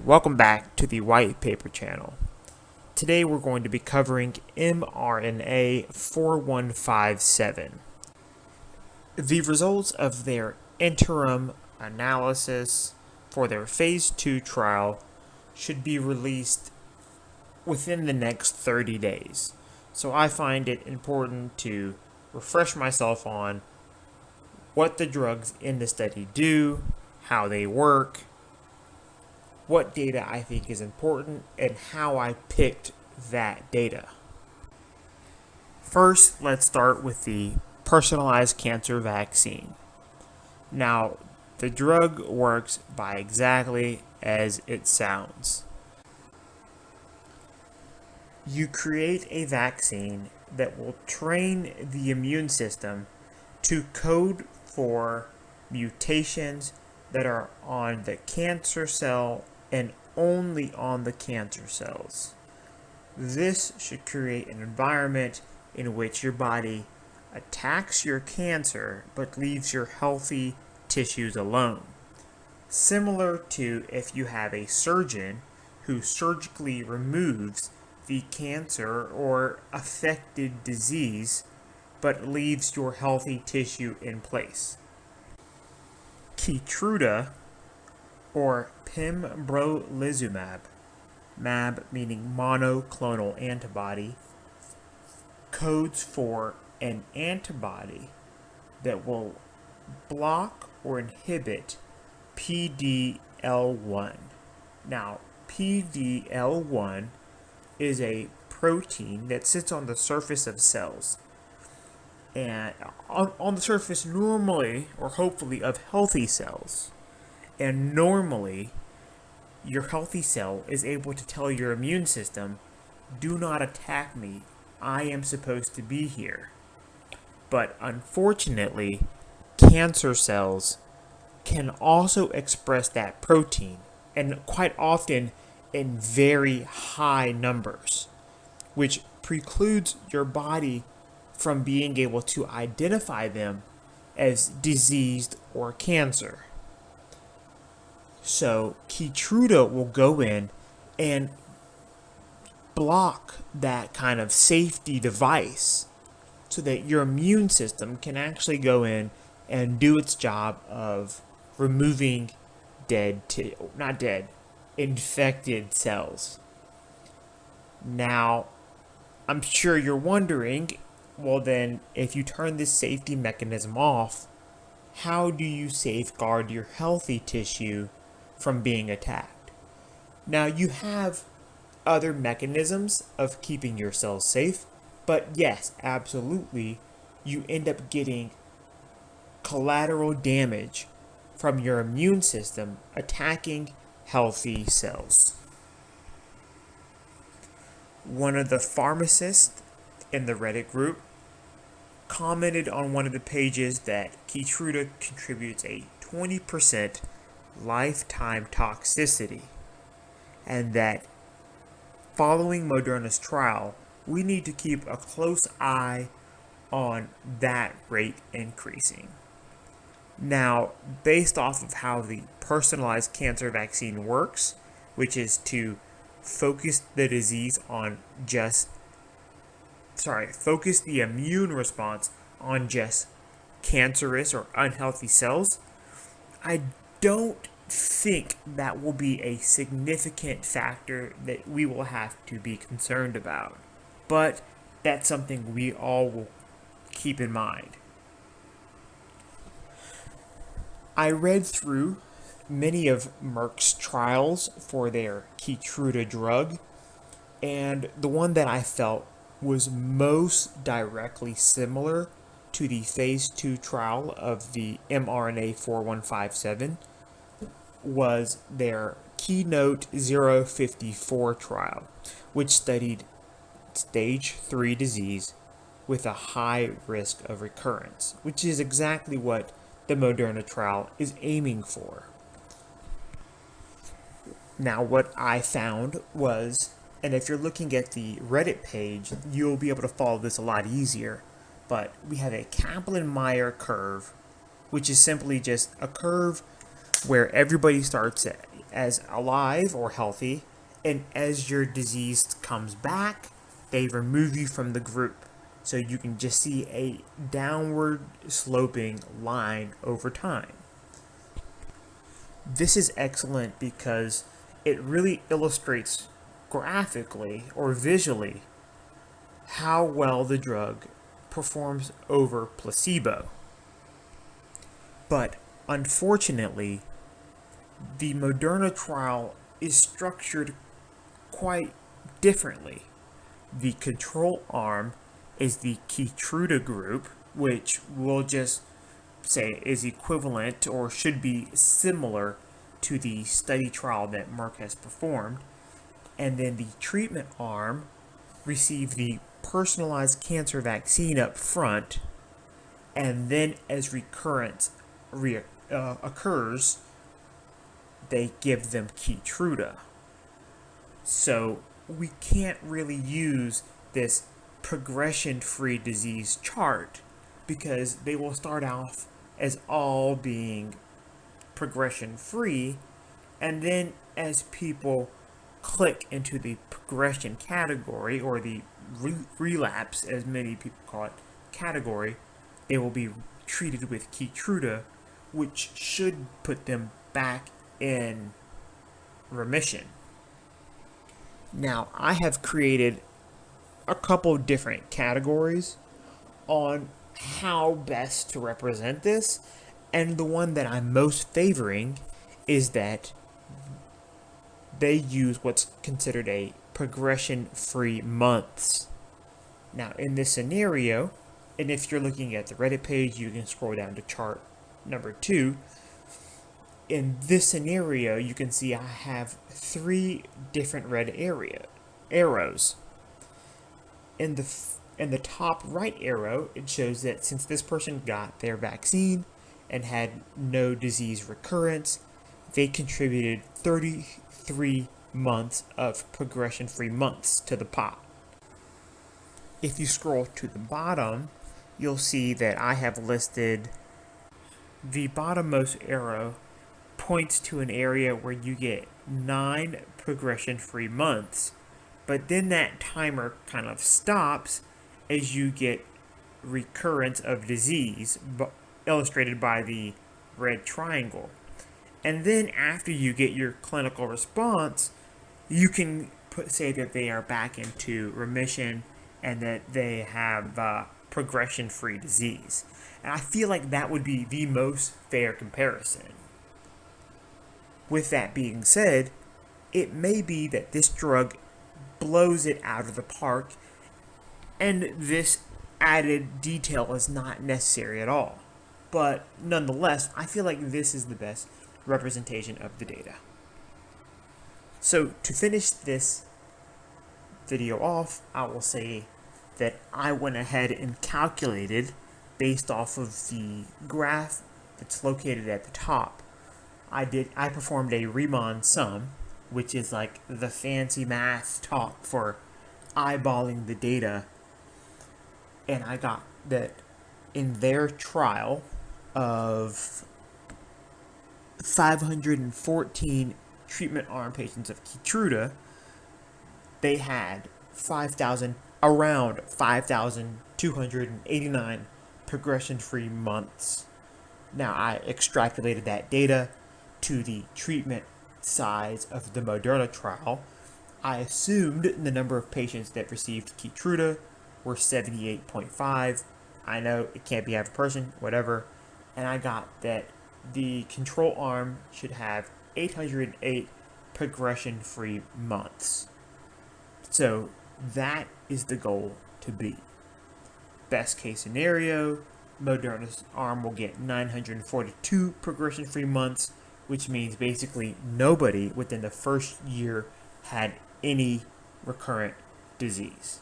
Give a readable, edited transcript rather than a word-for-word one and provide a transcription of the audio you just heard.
Welcome back to the White Paper channel. Today we're going to be covering mRNA 4157. The results of their interim analysis for their phase 2 trial should be released within the next 30 days. So I find it important to refresh myself on what the drugs in the study do, how they work, what data I think is important, and how I picked that data. First, let's start with the personalized cancer vaccine. Now, the drug works by exactly as it sounds. You create a vaccine that will train the immune system to code for mutations that are on the cancer cell and only on the cancer cells. This should create an environment in which your body attacks your cancer but leaves your healthy tissues alone. Similar to if you have a surgeon who surgically removes the cancer or affected disease but leaves your healthy tissue in place. Keytruda, or Pembrolizumab, MAB meaning monoclonal antibody, codes for an antibody that will block or inhibit PD-L1. Now, PD-L1 is a protein that sits on the surface of cells. And on the surface normally, or hopefully, of healthy cells. And normally, your healthy cell is able to tell your immune system, do not attack me, I am supposed to be here. But unfortunately, cancer cells can also express that protein, and quite often in very high numbers, which precludes your body from being able to identify them as diseased or cancer. So Keytruda will go in and block that kind of safety device so that your immune system can actually go in and do its job of removing infected cells. Now, I'm sure you're wondering, well then, if you turn this safety mechanism off, how do you safeguard your healthy tissue from being attacked? Now, you have other mechanisms of keeping your cells safe, but yes, absolutely, you end up getting collateral damage from your immune system attacking healthy cells. One of the pharmacists in the Reddit group commented on one of the pages that Keytruda contributes a 20% lifetime toxicity, and that following Moderna's trial, we need to keep a close eye on that rate increasing. Now, based off of how the personalized cancer vaccine works, which is to focus the immune response on just cancerous or unhealthy cells, I don't think that will be a significant factor that we will have to be concerned about. But that's something we all will keep in mind. I read through many of Merck's trials for their Keytruda drug, and the one that I felt was most directly similar to the phase 2 trial of the mRNA 4157 was their Keynote 054 trial, which studied stage 3 disease with a high risk of recurrence, which is exactly what the Moderna trial is aiming for. Now, what I found was, and if you're looking at the Reddit page, you'll be able to follow this a lot easier, but we have a Kaplan-Meier curve, which is simply just a curve where everybody starts as alive or healthy, and as your disease comes back, they remove you from the group. So you can just see a downward sloping line over time. This is excellent because it really illustrates graphically or visually how well the drug performs over placebo. But unfortunately, the Moderna trial is structured quite differently. The control arm is the Keytruda group, which we'll just say is equivalent or should be similar to the study trial that Merck has performed. And then the treatment arm received the personalized cancer vaccine up front, and then as recurrence occurs, they give them Keytruda. So we can't really use this progression-free disease chart because they will start off as all being progression-free, and then as people click into the progression category, or the relapse, as many people call it, category, they will be treated with Keytruda, which should put them back in remission. Now, I have created a couple different categories on how best to represent this, and the one that I'm most favoring is that they use what's considered a progression-free months. Now, in this scenario, and if you're looking at the Reddit page, you can scroll down to chart number 2. In this scenario, you can see I have 3 different red arrows. In the top right arrow, it shows that since this person got their vaccine and had no disease recurrence, they contributed 33 months of progression-free months to the pot. If you scroll to the bottom, you'll see that I have listed the bottommost arrow points to an area where you get 9 progression-free months, but then that timer kind of stops as you get recurrence of disease, illustrated by the red triangle. And then after you get your clinical response, you can say that they are back into remission and that they have progression-free disease. And I feel like that would be the most fair comparison. With that being said, it may be that this drug blows it out of the park, and this added detail is not necessary at all. But nonetheless, I feel like this is the best representation of the data. So to finish this video off, I will say that I went ahead and calculated, based off of the graph that's located at the top, I performed a Riemann sum, which is like the fancy math talk for eyeballing the data, and I got that in their trial of 514 treatment arm patients of Keytruda, they had around 5,289 progression-free months. Now, I extrapolated that data to the treatment size of the Moderna trial. I assumed the number of patients that received Keytruda were 78.5. I know it can't be average person, whatever. And I got that the control arm should have 808 progression-free months. So that is the goal to beat. Best case scenario, Moderna's arm will get 942 progression-free months, which means basically nobody within the first year had any recurrent disease.